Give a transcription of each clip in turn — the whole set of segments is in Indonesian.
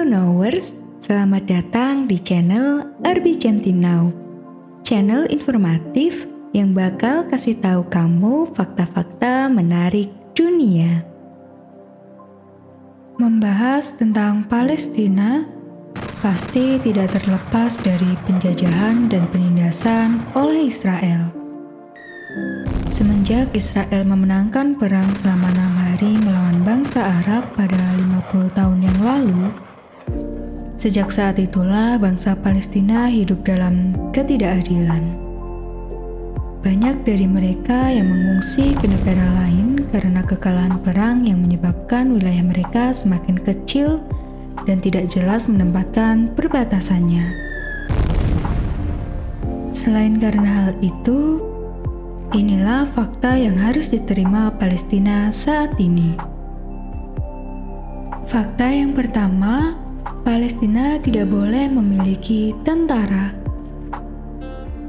Knowers, selamat datang di channel RB Centinau. Channel informatif yang bakal kasih tahu kamu fakta-fakta menarik dunia. Membahas tentang Palestina pasti tidak terlepas dari penjajahan dan penindasan oleh Israel. Semenjak Israel memenangkan perang selama 6 hari melawan bangsa Arab pada 50 tahun yang lalu, sejak saat itulah bangsa Palestina hidup dalam ketidakadilan. Banyak dari mereka yang mengungsi ke negara lain karena kekalahan perang yang menyebabkan wilayah mereka semakin kecil dan tidak jelas menempatkan perbatasannya. Selain karena hal itu, inilah fakta yang harus diterima Palestina saat ini. Fakta yang pertama, Palestina tidak boleh memiliki tentara.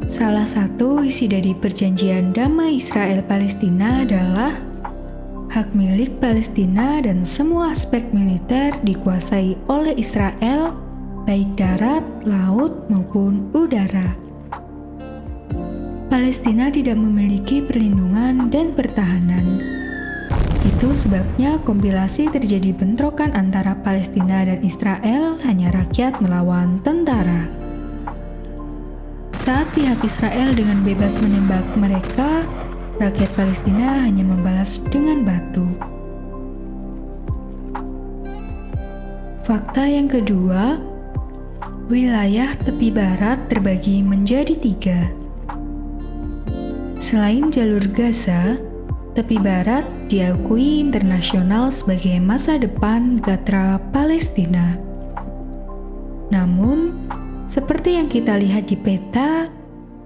Salah satu isi dari perjanjian damai Israel-Palestina adalah hak milik Palestina dan semua aspek militer dikuasai oleh Israel, baik darat, laut, maupun udara. Palestina tidak memiliki perlindungan dan pertahanan. Itu sebabnya kompilasi terjadi bentrokan antara Palestina dan Israel hanya rakyat melawan tentara. Saat pihak Israel dengan bebas menembak mereka, rakyat Palestina hanya membalas dengan batu. Fakta yang kedua, wilayah tepi barat terbagi menjadi 3. Selain jalur Gaza, tepi barat diakui internasional sebagai masa depan Gatra Palestina. Namun, seperti yang kita lihat di peta,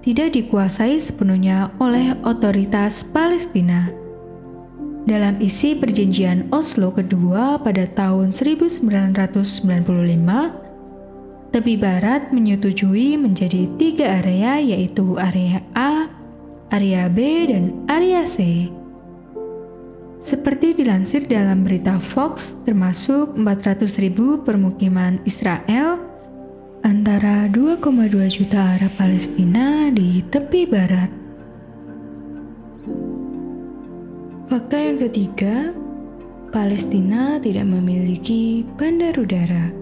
tidak dikuasai sepenuhnya oleh otoritas Palestina. Dalam isi perjanjian Oslo kedua pada tahun 1995, tepi barat menyetujui menjadi 3 area, yaitu area A, area B, dan area C. Seperti dilansir dalam berita Fox, termasuk 400.000 permukiman Israel, antara 2,2 juta Arab Palestina di tepi barat. Fakta yang ketiga, Palestina tidak memiliki bandar udara.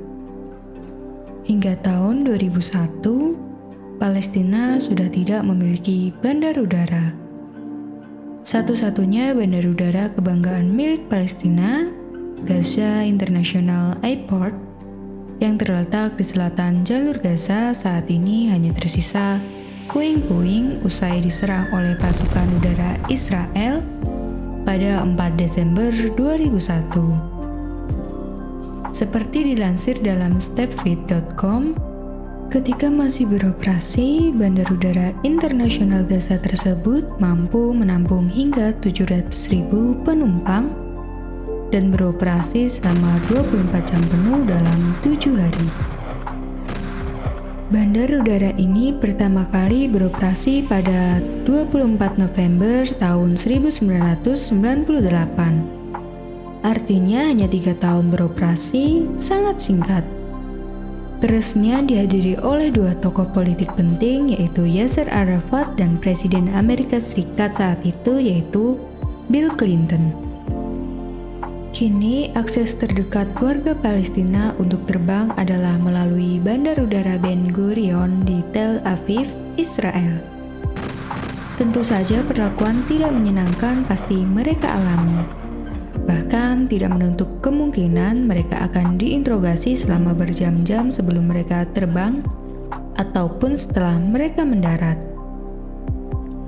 Hingga tahun 2001, Palestina sudah tidak memiliki bandar udara. Satu-satunya bandar udara kebanggaan milik Palestina, Gaza International Airport, yang terletak di selatan jalur Gaza, saat ini hanya tersisa puing-puing usai diserang oleh pasukan udara Israel pada 4 Desember 2001. Seperti dilansir dalam stepfeed.com, ketika masih beroperasi, Bandar Udara Internasional Gaza tersebut mampu menampung hingga 700.000 penumpang dan beroperasi selama 24 jam penuh dalam 7 hari. Bandar udara ini pertama kali beroperasi pada 24 November tahun 1998. Artinya hanya 3 tahun beroperasi, sangat singkat. Peresmian dihadiri oleh 2 tokoh politik penting, yaitu Yasser Arafat dan Presiden Amerika Serikat saat itu, yaitu Bill Clinton. Kini, akses terdekat warga Palestina untuk terbang adalah melalui Bandar Udara Ben Gurion di Tel Aviv, Israel. Tentu saja perlakuan tidak menyenangkan pasti mereka alami. Bahkan tidak menutup kemungkinan mereka akan diinterogasi selama berjam-jam sebelum mereka terbang ataupun setelah mereka mendarat.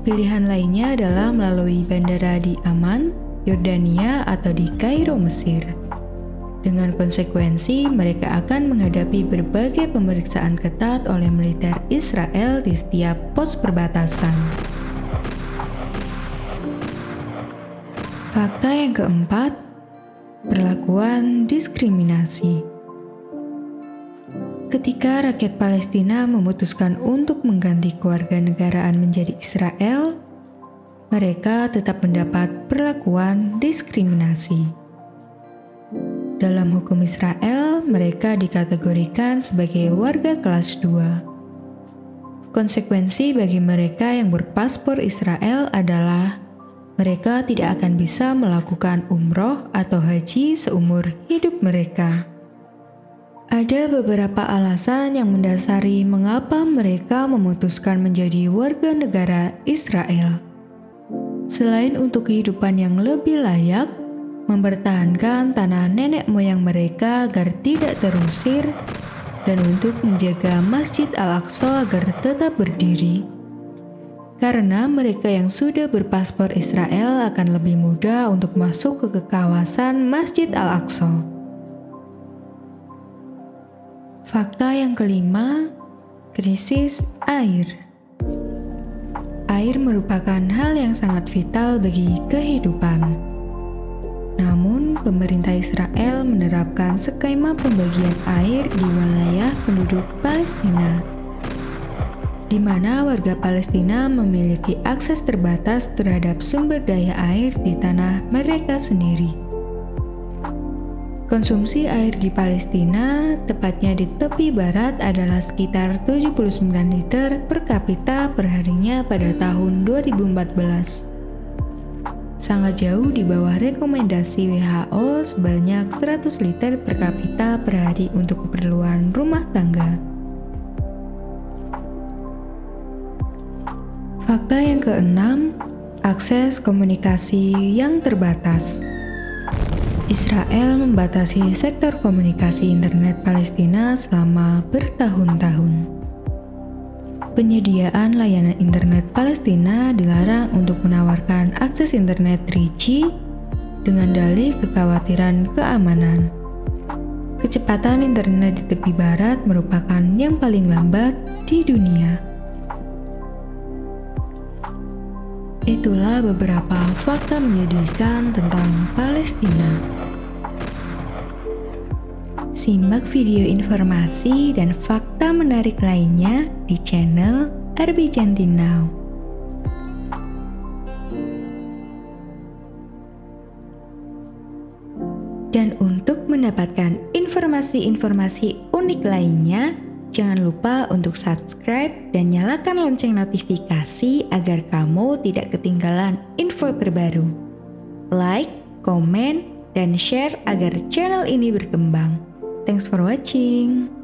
Pilihan lainnya adalah melalui bandara di Amman, Yordania, atau di Kairo, Mesir. Dengan konsekuensi, mereka akan menghadapi berbagai pemeriksaan ketat oleh militer Israel di setiap pos perbatasan. Fakta yang keempat, perlakuan diskriminasi. Ketika rakyat Palestina memutuskan untuk mengganti kewarganegaraan menjadi Israel, mereka tetap mendapat perlakuan diskriminasi. Dalam hukum Israel, mereka dikategorikan sebagai warga kelas 2. Konsekuensi bagi mereka yang berpaspor Israel adalah mereka tidak akan bisa melakukan umroh atau haji seumur hidup mereka. Ada beberapa alasan yang mendasari mengapa mereka memutuskan menjadi warga negara Israel. Selain untuk kehidupan yang lebih layak, mempertahankan tanah nenek moyang mereka agar tidak terusir, dan untuk menjaga Masjid Al-Aqsa agar tetap berdiri. Karena mereka yang sudah berpaspor Israel akan lebih mudah untuk masuk ke kawasan Masjid Al-Aqsa. Fakta yang kelima, krisis air. Air merupakan hal yang sangat vital bagi kehidupan. Namun, pemerintah Israel menerapkan skema pembagian air di wilayah penduduk Palestina, di mana warga Palestina memiliki akses terbatas terhadap sumber daya air di tanah mereka sendiri. Konsumsi air di Palestina, tepatnya di tepi barat, adalah sekitar 79 liter per kapita perharinya pada tahun 2014. Sangat jauh di bawah rekomendasi WHO sebanyak 100 liter per kapita per hari untuk keperluan rumah tangga. Fakta yang keenam, akses komunikasi yang terbatas. Israel membatasi sektor komunikasi internet Palestina selama bertahun-tahun. Penyediaan layanan internet Palestina dilarang untuk menawarkan akses internet 3G dengan dalih kekhawatiran keamanan. Kecepatan internet di tepi barat merupakan yang paling lambat di dunia. Itulah beberapa fakta menyedihkan tentang Palestina. Simak video informasi dan fakta menarik lainnya di channel RBCanti Now. Dan untuk mendapatkan informasi-informasi unik lainnya, jangan lupa untuk subscribe dan nyalakan lonceng notifikasi agar kamu tidak ketinggalan info terbaru. Like, komen, dan share agar channel ini berkembang. Thanks for watching.